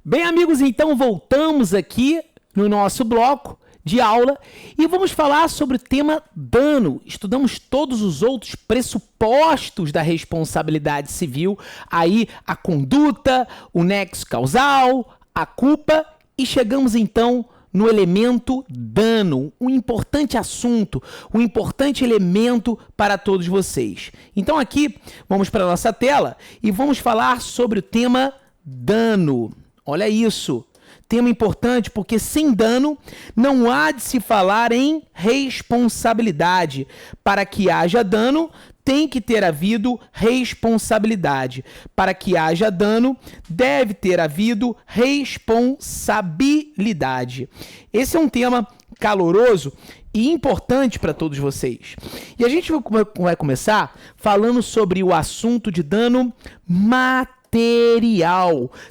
Bem, amigos, então voltamos aqui no nosso bloco de aula e vamos falar sobre o tema dano. Estudamos todos os outros pressupostos da responsabilidade civil, aí a conduta, o nexo causal, a culpa e chegamos então no elemento dano, um importante assunto, um importante elemento para todos vocês. Então aqui vamos para a nossa tela e vamos falar sobre o tema dano. Olha isso, tema importante porque sem dano não há de se falar em responsabilidade. Para que haja dano, tem que ter havido responsabilidade. Para que haja dano, deve ter havido responsabilidade. Esse é um tema caloroso e importante para todos vocês. E a gente vai começar falando sobre o assunto de dano material,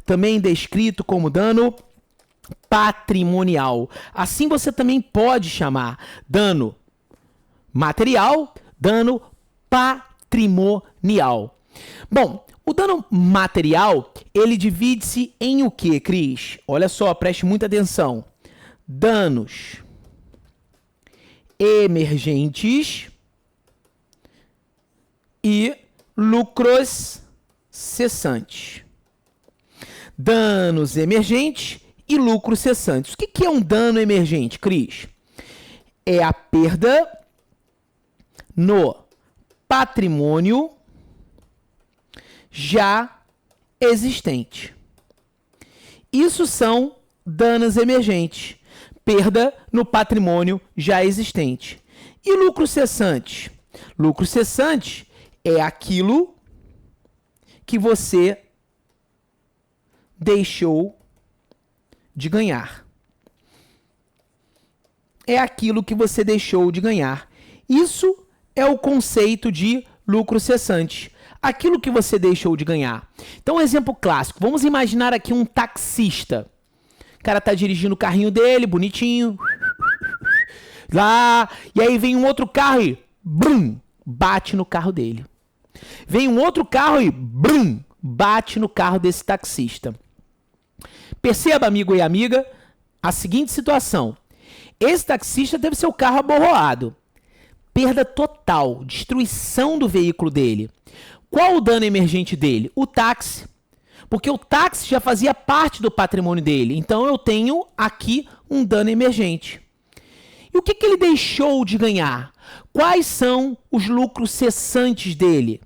também descrito como dano patrimonial. Assim você também pode chamar dano material, dano patrimonial. Bom, o dano material, ele divide-se em o que, Cris? Olha só, preste muita atenção. Danos emergentes e lucros cessantes. Danos emergentes e lucros cessantes. O que é um dano emergente, Cris? É a perda no patrimônio já existente. Isso são danos emergentes. Perda no patrimônio já existente. E lucro cessante? Lucro cessante é aquilo que você deixou de ganhar. É aquilo que você deixou de ganhar. Isso é o conceito de lucro cessante. Aquilo que você deixou de ganhar. Então, um exemplo clássico. Vamos imaginar aqui um taxista. O cara tá dirigindo o carrinho dele, bonitinho. Lá. E aí vem um outro carro e brum, bate no carro dele. Vem um outro carro e brum, bate no carro desse taxista. Perceba, amigo e amiga, a seguinte situação. Esse taxista teve seu carro aborroado. Perda total, destruição do veículo dele. Qual o dano emergente dele? O táxi. Porque o táxi já fazia parte do patrimônio dele. Então eu tenho aqui um dano emergente. E o que ele deixou de ganhar? Quais são os lucros cessantes dele?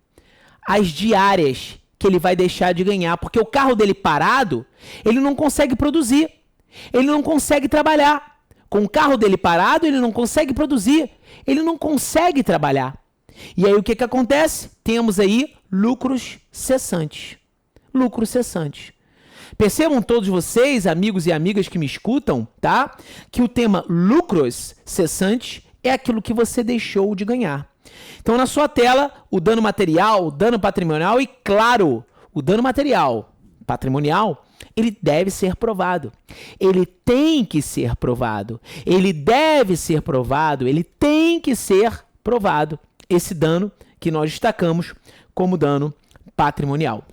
As diárias que ele vai deixar de ganhar. Porque o carro dele parado, ele não consegue produzir. Ele não consegue trabalhar. Com o carro dele parado, ele não consegue produzir. Ele não consegue trabalhar. E aí o que acontece? Temos aí lucros cessantes. Lucros cessantes. Percebam todos vocês, amigos e amigas que me escutam, tá? Que o tema lucros cessantes é aquilo que você deixou de ganhar. Então, na sua tela, o dano material, o dano patrimonial e, claro, o dano material patrimonial, ele deve ser provado. Ele tem que ser provado. Ele deve ser provado. Ele tem que ser provado. Esse dano que nós destacamos como dano patrimonial.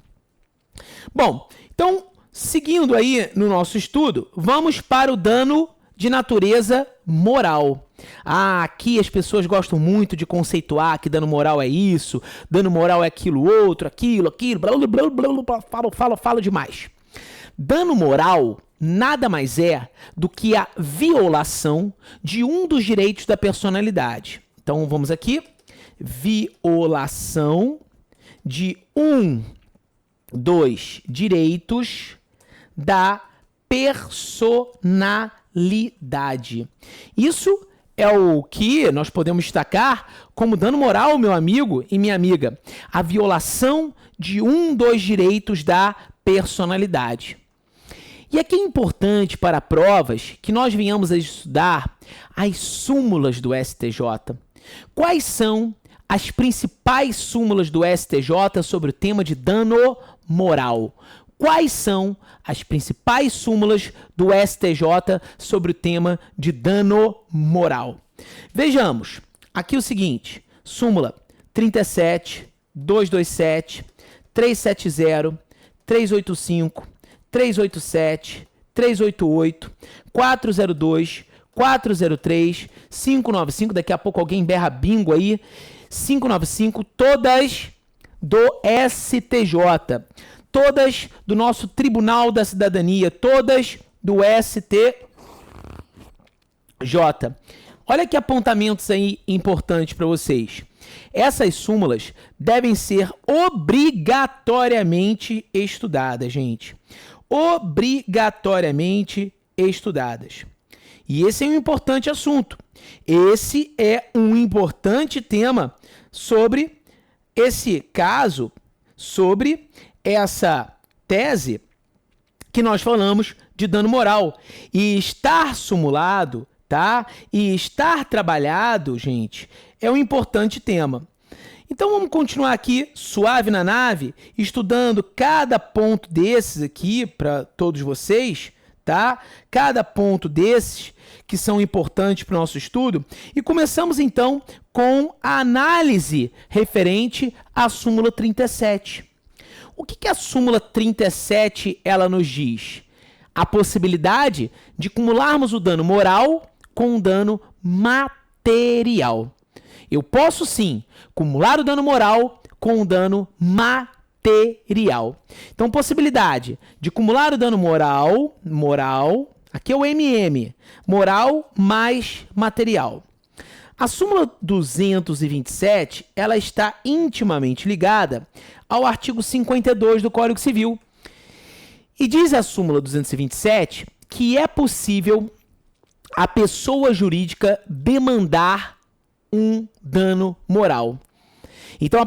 Bom, então, seguindo aí no nosso estudo, vamos para o dano de natureza moral. Aqui as pessoas gostam muito de conceituar que dano moral é isso, dano moral é aquilo outro, aquilo, blá, blá, blá, blá, falo demais. Dano moral nada mais é do que a violação de um dos direitos da personalidade. Então, vamos aqui. Violação de um dos direitos da personalidade. Isso é o que nós podemos destacar como dano moral, meu amigo e minha amiga. A violação de um dos direitos da personalidade. E aqui é importante para provas que nós venhamos a estudar as súmulas do STJ. Quais são as principais súmulas do STJ sobre o tema de dano moral? Quais são as principais súmulas do STJ sobre o tema de dano moral? Vejamos, aqui o seguinte, súmula 37, 227, 370, 385, 387, 388, 402, 403, 595, daqui a pouco alguém berra bingo aí, 595, todas do STJ, todas do nosso Tribunal da Cidadania, todas do STJ. Olha que apontamentos aí importantes para vocês. Essas súmulas devem ser obrigatoriamente estudadas, gente. Obrigatoriamente estudadas. E esse é um importante assunto. Esse é um importante tema sobre esse caso, sobre essa tese que nós falamos de dano moral. E estar sumulado, tá? E estar trabalhado, gente, é um importante tema. Então vamos continuar aqui, suave na nave, estudando cada ponto desses aqui para todos vocês, tá? Cada ponto desses que são importantes para o nosso estudo. E começamos então com a análise referente à súmula 37. O que a súmula 37 ela nos diz? A possibilidade de acumularmos o dano moral com o dano material. Eu posso sim acumular o dano moral com o dano material. Então, possibilidade de acumular o dano moral, aqui é o MM, moral mais material. A súmula 227, ela está intimamente ligada ao artigo 52 do Código Civil. E diz a súmula 227 que é possível a pessoa jurídica demandar um dano moral. Então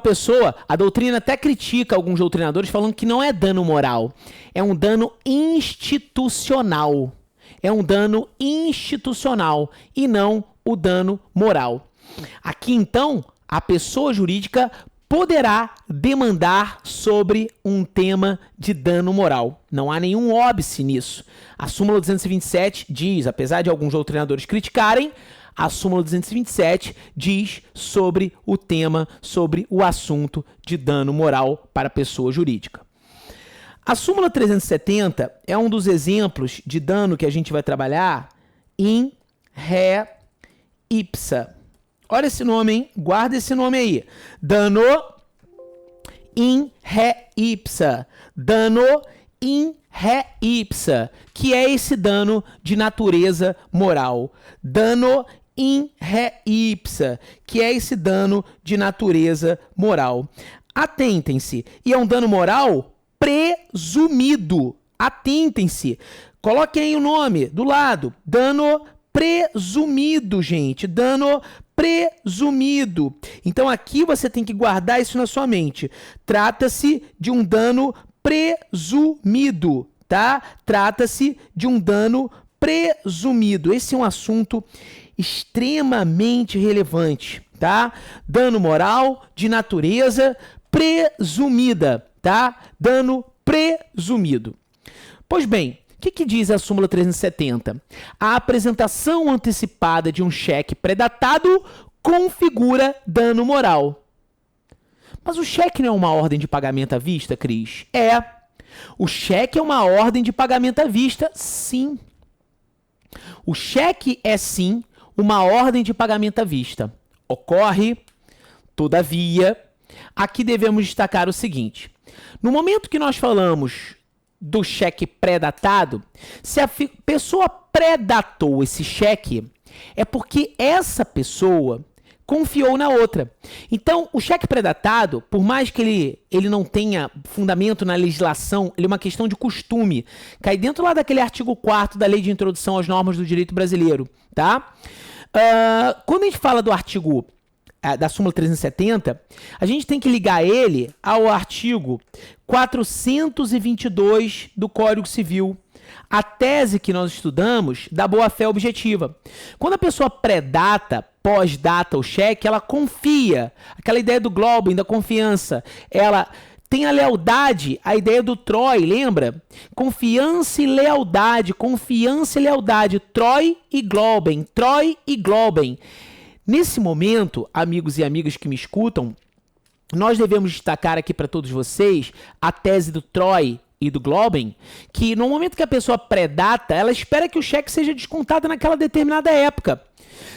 a doutrina até critica alguns doutrinadores falando que não é dano moral, é um dano institucional. É um dano institucional e não o dano moral. Aqui então, a pessoa jurídica poderá demandar sobre um tema de dano moral. Não há nenhum óbice nisso. A súmula 227 diz, apesar de alguns doutrinadores criticarem, a súmula 227 diz sobre o tema, sobre o assunto de dano moral para a pessoa jurídica. A súmula 370 é um dos exemplos de dano que a gente vai trabalhar in ré ipsa. Olha esse nome, hein? Guarda esse nome aí. Dano in ré ipsa. Dano in ré ipsa, que é esse dano de natureza moral. Dano in ré ipsa, que é esse dano de natureza moral. Atentem-se, e é um dano moral presumido. Atentem-se. Coloquem aí o nome do lado. Dano presumido, gente. Dano presumido. Então aqui você tem que guardar isso na sua mente. Trata-se de um dano presumido, tá? Trata-se de um dano presumido. Esse é um assunto extremamente relevante, tá? Dano moral de natureza presumida, tá? Dano presumido. Pois bem, o que diz a súmula 370? A apresentação antecipada de um cheque pré-datado configura dano moral. Mas o cheque não é uma ordem de pagamento à vista, Cris? É. O cheque é uma ordem de pagamento à vista, sim. O cheque é, sim, uma ordem de pagamento à vista. Ocorre, todavia, aqui devemos destacar o seguinte. No momento que nós falamos do cheque pré-datado, se a pessoa pré-datou esse cheque, é porque essa pessoa confiou na outra. Então, o cheque pré-datado, por mais que ele não tenha fundamento na legislação, ele é uma questão de costume. Cai dentro lá daquele artigo 4º da Lei de Introdução às Normas do Direito Brasileiro, tá? Quando a gente fala do artigo da súmula 370, a gente tem que ligar ele ao artigo 422 do Código Civil, a tese que nós estudamos da boa-fé objetiva. Quando a pessoa pré-data, pós-data o cheque, ela confia, aquela ideia do Glauben, da confiança, ela tem a lealdade, a ideia do Troy, lembra? Confiança e lealdade, Troy e Glauben, Nesse momento, amigos e amigas que me escutam, nós devemos destacar aqui para todos vocês a tese do Troy e do Globen, que no momento que a pessoa pré-data, ela espera que o cheque seja descontado naquela determinada época.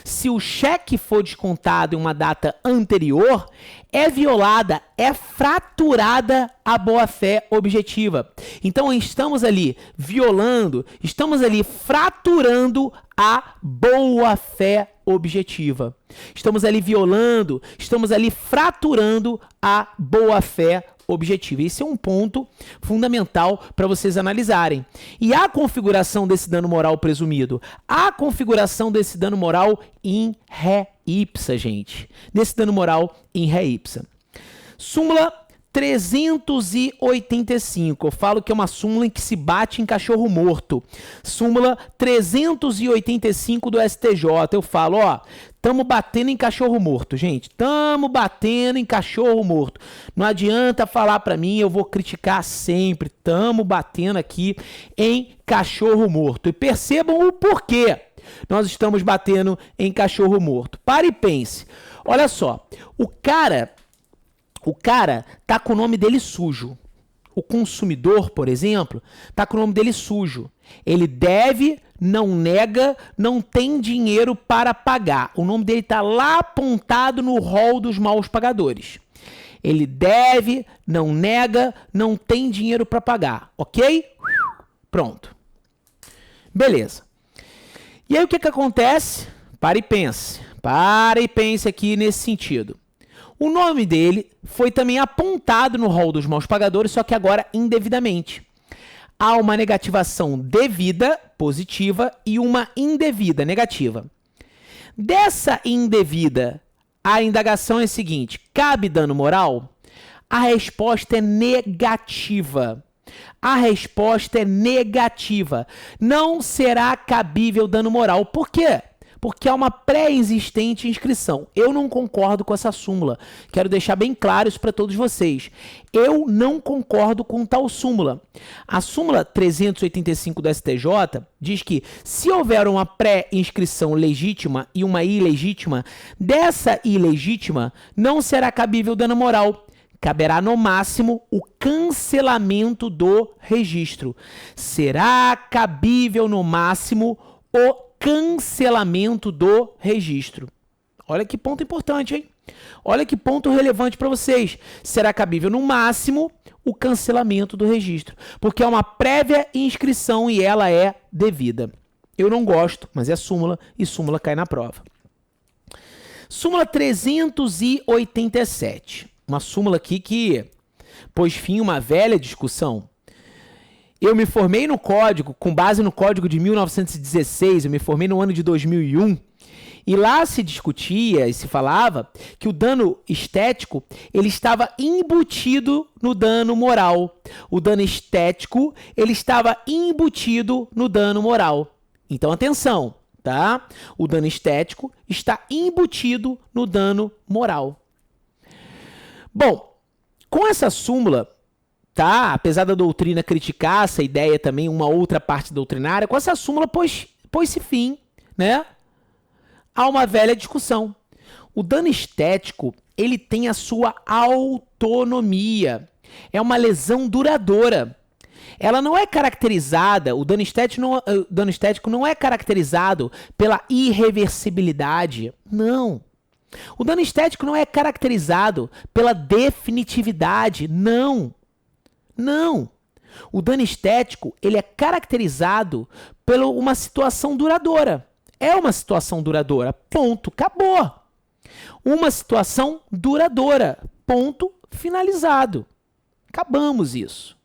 Se o cheque for descontado em uma data anterior, é violada, é fraturada a boa-fé objetiva. Então, estamos ali violando, estamos ali fraturando a boa-fé objetiva. Estamos ali violando, estamos ali fraturando a boa-fé objetiva. Esse é um ponto fundamental para vocês analisarem. E a configuração desse dano moral presumido? A configuração desse dano moral em ré ipsa, gente. Desse dano moral em ré ipsa. Súmula 385. Eu falo que é uma súmula em que se bate em cachorro morto. Súmula 385 do STJ. Eu falo, ó, tamo batendo em cachorro morto, gente. Tamo batendo em cachorro morto. Não adianta falar pra mim, eu vou criticar sempre. Tamo batendo aqui em cachorro morto. E percebam o porquê nós estamos batendo em cachorro morto. Pare e pense. Olha só, o cara tá com o nome dele sujo. O consumidor, por exemplo, tá com o nome dele sujo. Ele deve, não nega, não tem dinheiro para pagar. O nome dele tá lá apontado no rol dos maus pagadores. Ele deve, não nega, não tem dinheiro para pagar, ok? Pronto. Beleza. E aí o que acontece? Para e pense. Para e pense aqui nesse sentido. O nome dele foi também apontado no rol dos maus pagadores, só que agora indevidamente. Há uma negativação devida, positiva, e uma indevida, negativa. Dessa indevida, a indagação é a seguinte: cabe dano moral? A resposta é negativa. A resposta é negativa. Não será cabível dano moral. Por quê? Porque há uma pré-existente inscrição. Eu não concordo com essa súmula. Quero deixar bem claro isso para todos vocês. Eu não concordo com tal súmula. A súmula 385 do STJ diz que se houver uma pré-inscrição legítima e uma ilegítima, dessa ilegítima não será cabível dano moral. Caberá no máximo o cancelamento do registro. Será cabível no máximo o cancelamento do registro. Olha que ponto importante, hein? Olha que ponto relevante para vocês. Será cabível no máximo o cancelamento do registro, porque é uma prévia inscrição e ela é devida. Eu não gosto, mas é súmula e súmula cai na prova. Súmula 387. Uma súmula aqui que pôs fim a uma velha discussão. Eu me formei no código, com base no código de 1916, eu me formei no ano de 2001, e lá se discutia e se falava que o dano estético ele estava embutido no dano moral. O dano estético ele estava embutido no dano moral. Então, atenção, tá? O dano estético está embutido no dano moral. Bom, com essa súmula, tá? Apesar da doutrina criticar essa ideia também, uma outra parte doutrinária, com essa súmula pôs-se fim, né, a uma velha discussão. O dano estético, ele tem a sua autonomia. É uma lesão duradoura. Ela não é caracterizada, o dano estético não é caracterizado pela irreversibilidade. Não. O dano estético não é caracterizado pela definitividade. Não. Não. O dano estético, ele é caracterizado por uma situação duradoura. É uma situação duradoura. Ponto. Acabou. Uma situação duradoura. Ponto. Finalizado. Acabamos isso.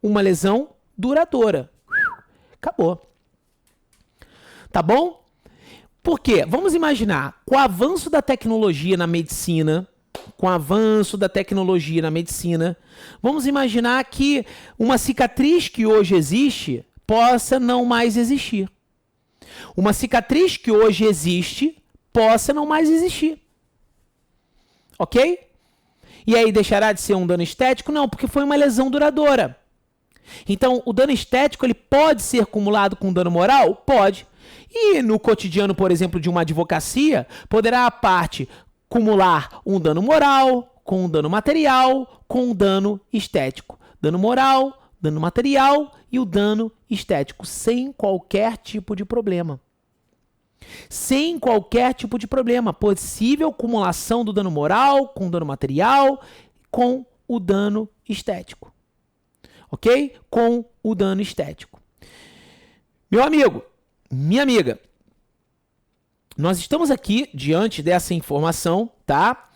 Uma lesão duradoura. Acabou. Tá bom? Por quê? Vamos imaginar, com o avanço da tecnologia na medicina, vamos imaginar que uma cicatriz que hoje existe possa não mais existir. Uma cicatriz que hoje existe possa não mais existir. Ok? E aí deixará de ser um dano estético? Não, porque foi uma lesão duradoura. Então, o dano estético ele pode ser acumulado com dano moral? Pode. E no cotidiano, por exemplo, de uma advocacia, poderá a parte acumular um dano moral, com um dano material, com um dano estético. Dano moral, dano material e o dano estético, sem qualquer tipo de problema. Sem qualquer tipo de problema. Possível acumulação do dano moral com o dano material, com o dano estético. Ok? Com o dano estético. Meu amigo, minha amiga, nós estamos aqui diante dessa informação, tá?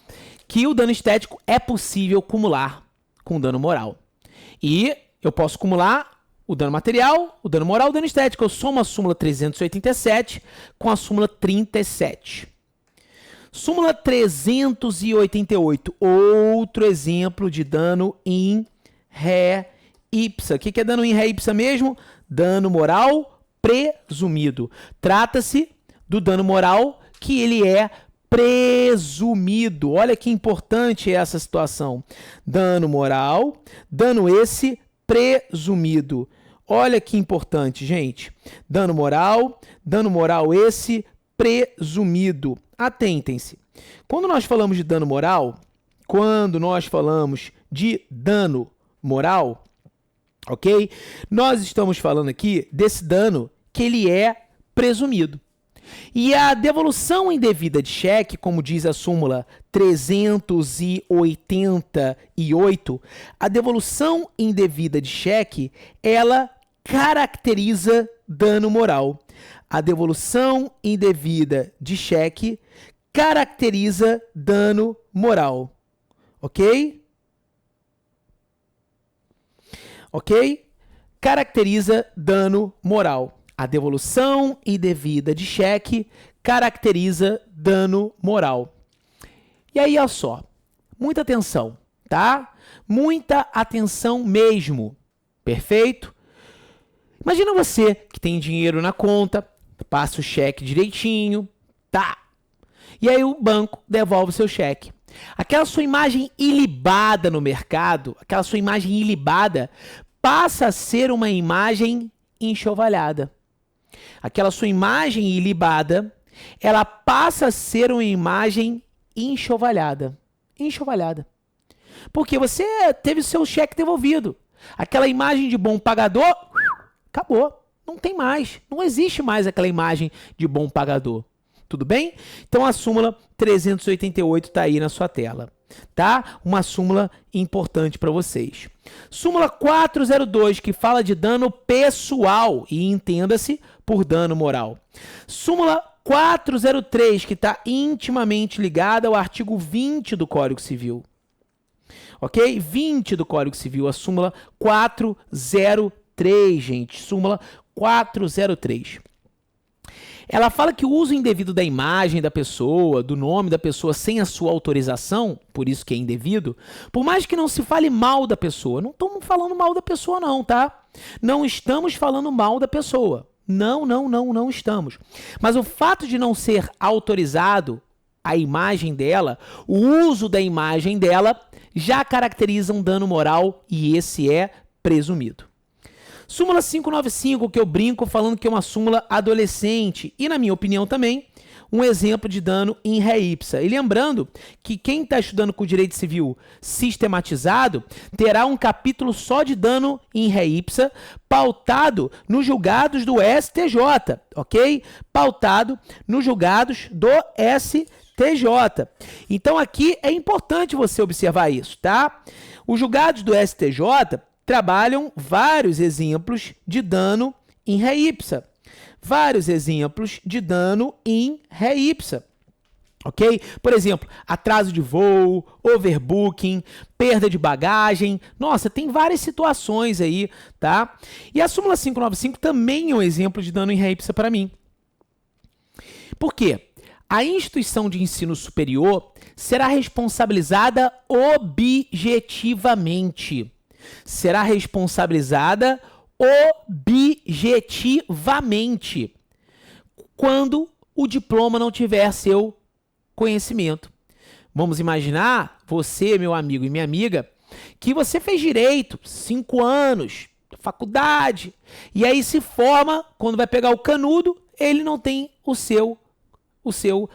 Que o dano estético é possível acumular com o dano moral. E eu posso acumular o dano material, o dano moral e o dano estético. Eu somo a súmula 387 com a súmula 37. Súmula 388, outro exemplo de dano em ré ipsa. O que é dano em ré ipsa mesmo? Dano moral presumido. Trata-se do dano moral que ele é presumido. Olha que importante essa situação. Dano moral, dano esse presumido. Olha que importante, gente. Dano moral esse presumido. Atentem-se. Quando nós falamos de dano moral, ok? Nós estamos falando aqui desse dano que ele é presumido. E a devolução indevida de cheque, como diz a súmula 388, a devolução indevida de cheque, ela caracteriza dano moral. A devolução indevida de cheque caracteriza dano moral. Ok? Ok? Caracteriza dano moral. A devolução indevida de cheque caracteriza dano moral. E aí, olha só, muita atenção, tá? Muita atenção mesmo, perfeito? Imagina você que tem dinheiro na conta, passa o cheque direitinho, tá? E aí o banco devolve o seu cheque. Aquela sua imagem ilibada no mercado, aquela sua imagem ilibada, passa a ser uma imagem enxovalhada. Aquela sua imagem ilibada, ela passa a ser uma imagem enxovalhada. Enxovalhada. Porque você teve o seu cheque devolvido. Aquela imagem de bom pagador, acabou. Não tem mais. Não existe mais aquela imagem de bom pagador. Tudo bem? Então a súmula 388 está aí na sua tela. Tá? Uma súmula importante para vocês. Súmula 402, que fala de dano pessoal, e entenda-se por dano moral. Súmula 403, que está intimamente ligada ao artigo 20 do Código Civil. Ok? 20 do Código Civil, a súmula 403, gente. Súmula 403. Ela fala que o uso indevido da imagem da pessoa, do nome da pessoa sem a sua autorização, por isso que é indevido, por mais que não se fale mal da pessoa, não estamos falando mal da pessoa não, tá? Não estamos falando mal da pessoa. Não estamos. Mas o fato de não ser autorizado a imagem dela, o uso da imagem dela, já caracteriza um dano moral e esse é presumido. Súmula 595, que eu brinco falando que é uma súmula adolescente e, na minha opinião também, um exemplo de dano in re ipsa. E lembrando que quem está estudando com direito civil sistematizado terá um capítulo só de dano in re ipsa, pautado nos julgados do STJ, ok? Pautado nos julgados do STJ. Então aqui é importante você observar isso, tá? Os julgados do STJ trabalham vários exemplos de dano in re ipsa. Vários exemplos de dano in re ipsa. Ok? Por exemplo, atraso de voo, overbooking, perda de bagagem. Nossa, tem várias situações aí, tá? E a súmula 595 também é um exemplo de dano in re ipsa para mim. Por quê? A instituição de ensino superior será responsabilizada objetivamente. Será responsabilizada objetivamente quando o diploma não tiver seu conhecimento. Vamos imaginar, você, meu amigo e minha amiga, que você fez direito, 5 anos, faculdade, e aí se forma, quando vai pegar o canudo, ele não tem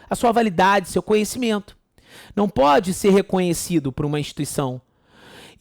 a sua validade, seu conhecimento. Não pode ser reconhecido por uma instituição.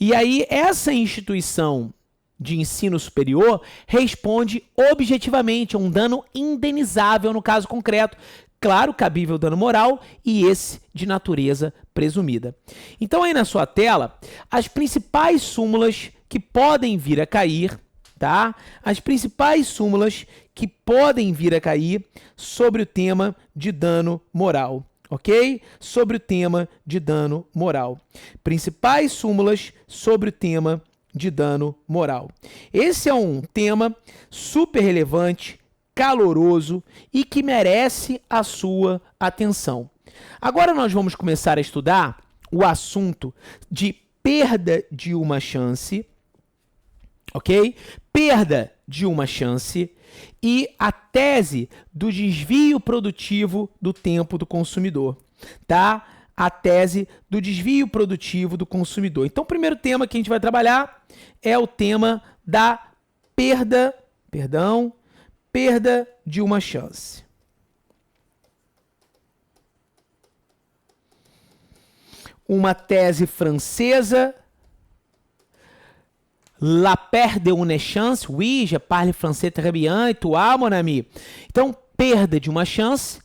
E aí, essa instituição de ensino superior responde objetivamente a um dano indenizável no caso concreto, claro, cabível dano moral e esse de natureza presumida. Então aí na sua tela, as principais súmulas que podem vir a cair, tá? As principais súmulas que podem vir a cair sobre o tema de dano moral, ok? Sobre o tema de dano moral. Principais súmulas sobre o tema de dano moral. Esse é um tema super relevante, caloroso e que merece a sua atenção. Agora nós vamos começar a estudar o assunto de perda de uma chance, ok? Perda de uma chance e a tese do desvio produtivo do tempo do consumidor, tá? A tese do desvio produtivo do consumidor. Então, o primeiro tema que a gente vai trabalhar é o tema da perda de uma chance. Uma tese francesa, La perte d'une chance, oui, je parle français très bien, et toi, mon ami? Então, perda de uma chance,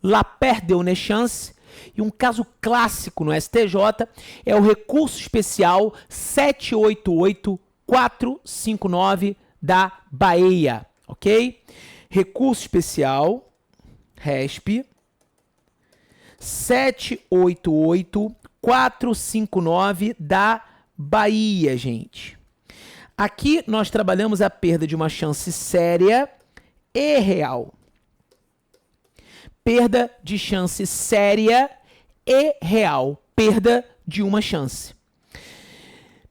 la perte d'une chance, e um caso clássico no STJ é o recurso especial 788459 da Bahia, ok? Recurso especial, RESP, 788459 da Bahia, gente. Aqui nós trabalhamos a perda de uma chance séria e real. Perda de chance séria e real. Perda de uma chance.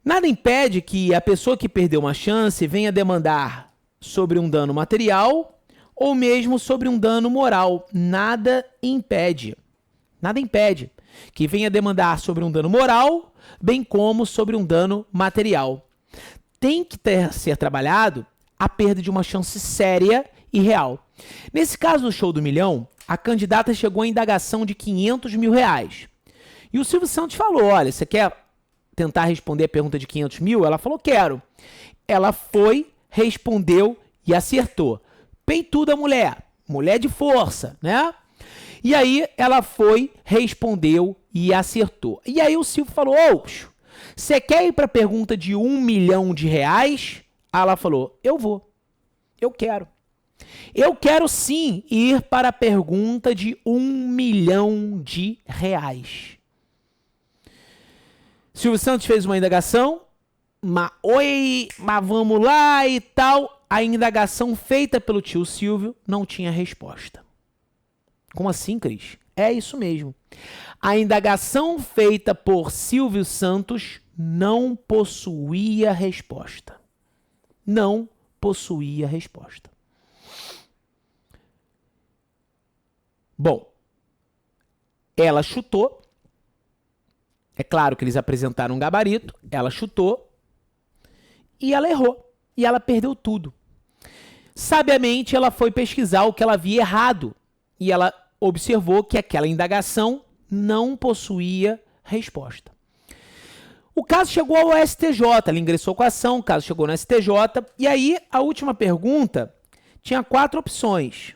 Nada impede que a pessoa que perdeu uma chance venha demandar sobre um dano material ou mesmo sobre um dano moral. Nada impede que venha demandar sobre um dano moral, bem como sobre um dano material. Tem que ser trabalhado a perda de uma chance séria e real. Nesse caso do show do milhão, a candidata chegou à indagação de R$500 mil. E o Silvio Santos falou, olha, você quer tentar responder a pergunta de 500 mil? Ela falou, quero. Ela foi, respondeu e acertou. Peituda mulher, mulher de força, né? E aí ela foi, respondeu e acertou. E aí o Silvio falou, você quer ir para a pergunta de R$1 milhão? Ela falou, eu vou, eu quero. Eu quero sim ir para a pergunta de R$1 milhão. Silvio Santos fez uma indagação, mas vamos lá e tal. A indagação feita pelo tio Silvio não tinha resposta. Como assim, Cris? É isso mesmo. A indagação feita por Silvio Santos não possuía resposta. Não possuía resposta. Bom, ela chutou. É claro que eles apresentaram um gabarito. Ela chutou. E ela errou. E ela perdeu tudo. Sabiamente, ela foi pesquisar o que ela havia errado. E ela observou que aquela indagação não possuía resposta. O caso chegou ao STJ, ela ingressou com a ação, o caso chegou no STJ, e aí a última pergunta tinha 4 opções,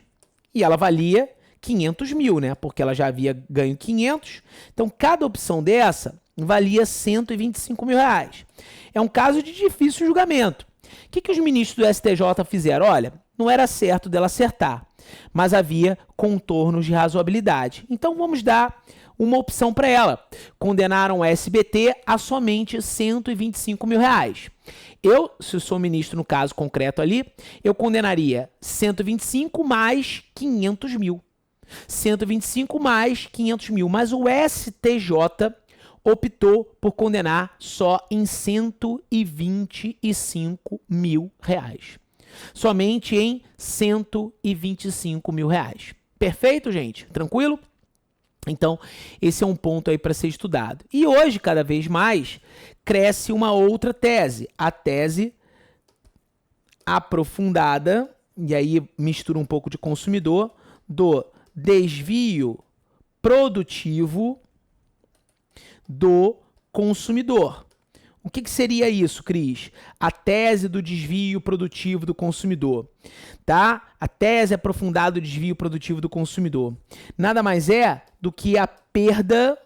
e ela valia 500 mil, né? Porque ela já havia ganho 500, então cada opção dessa valia 125 mil reais. É um caso de difícil julgamento. O que os ministros do STJ fizeram? Olha, não era certo dela acertar, mas havia contornos de razoabilidade. Então vamos dar uma opção para ela. Condenaram o SBT a somente 125 mil reais. Eu, se eu sou ministro no caso concreto ali, eu condenaria 125 mais 500 mil. 125 mais 500 mil. Mas o STJ optou por condenar só em 125 mil reais. Somente em 125 mil reais. Perfeito, gente? Tranquilo? Então, esse é um ponto aí para ser estudado. E hoje, cada vez mais, cresce uma outra tese. A tese aprofundada, e aí mistura um pouco de consumidor, do desvio produtivo do consumidor. O que seria isso, Cris? A tese do desvio produtivo do consumidor, tá? A tese aprofundada do desvio produtivo do consumidor. Nada mais é do que a perda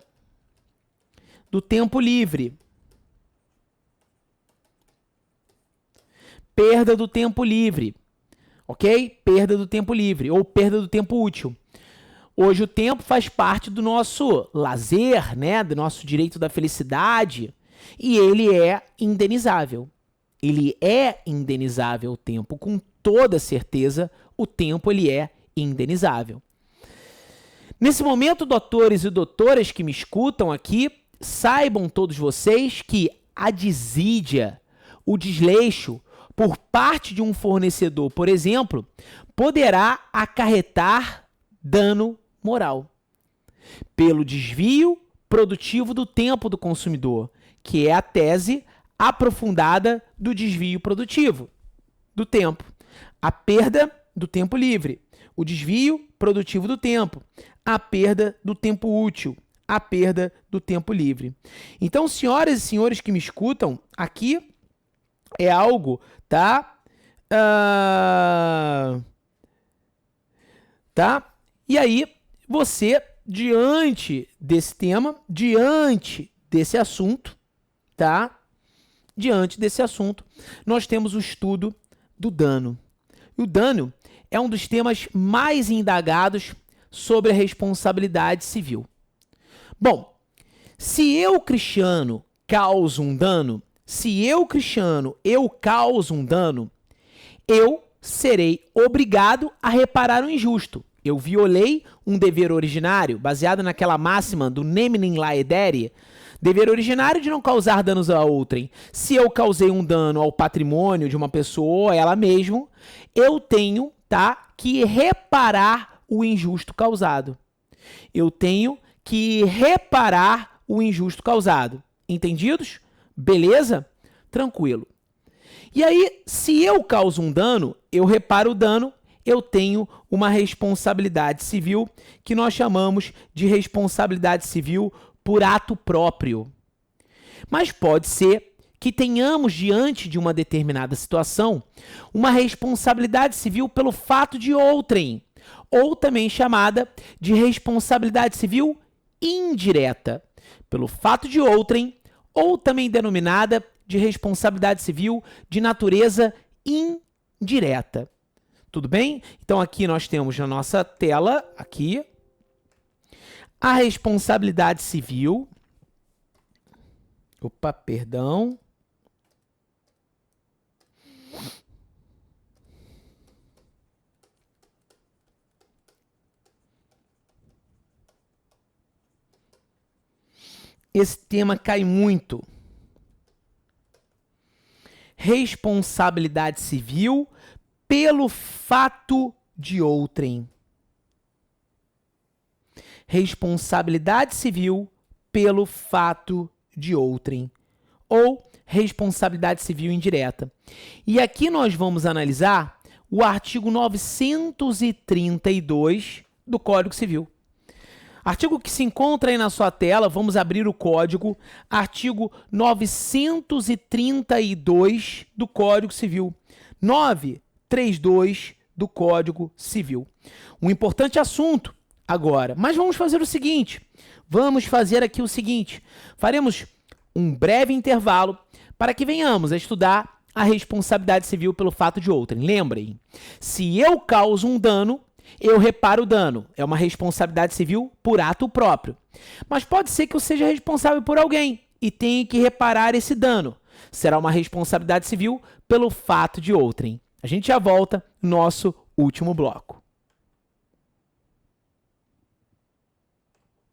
do tempo livre. Perda do tempo livre, ok? Perda do tempo livre ou perda do tempo útil. Hoje o tempo faz parte do nosso lazer, né? Do nosso direito da felicidade. E ele é indenizável. Ele é indenizável, o tempo. Com toda certeza, o tempo ele é indenizável. Nesse momento, doutores e doutoras que me escutam aqui, saibam todos vocês que a desídia, o desleixo por parte de um fornecedor, por exemplo, poderá acarretar dano moral pelo desvio produtivo do tempo do consumidor, que é a tese aprofundada do desvio produtivo do tempo. A perda do tempo livre, o desvio produtivo do tempo, a perda do tempo útil, a perda do tempo livre. Então, senhoras e senhores que me escutam, aqui é algo, tá? Tá? E aí, você, diante desse tema, diante desse assunto, tá? Diante desse assunto, nós temos o estudo do dano. E o dano é um dos temas mais indagados sobre a responsabilidade civil. Bom, se eu, Cristiano, causo um dano, se eu, Cristiano, eu causo um dano, eu serei obrigado a reparar o injusto. Eu violei um dever originário, baseado naquela máxima do neminem laedere, dever originário de não causar danos a outrem. Se eu causei um dano ao patrimônio de uma pessoa ou a ela mesma, eu tenho, tá, que reparar o injusto causado. Eu tenho que reparar o injusto causado. Entendidos? Beleza? Tranquilo. E aí, se eu causo um dano, eu reparo o dano, eu tenho uma responsabilidade civil que nós chamamos de responsabilidade civil por ato próprio. Mas pode ser que tenhamos, diante de uma determinada situação, uma responsabilidade civil pelo fato de outrem, ou também chamada de responsabilidade civil indireta, pelo fato de outrem, ou também denominada de responsabilidade civil de natureza indireta. Tudo bem? Então aqui nós temos na nossa tela, aqui, a responsabilidade civil. Opa, perdão. Esse tema cai muito. Responsabilidade civil pelo fato de outrem. Responsabilidade civil pelo fato de outrem. Ou responsabilidade civil indireta. E aqui nós vamos analisar o artigo 932 do Código Civil. Artigo que se encontra aí na sua tela, vamos abrir o código, artigo 932 do Código Civil. 932 do Código Civil. Um importante assunto agora, mas vamos fazer o seguinte, faremos um breve intervalo para que venhamos a estudar a responsabilidade civil pelo fato de outrem. Lembrem, se eu causo um dano, eu reparo o dano. É uma responsabilidade civil por ato próprio. Mas pode ser que eu seja responsável por alguém e tenha que reparar esse dano. Será uma responsabilidade civil pelo fato de outrem. A gente já volta no nosso último bloco.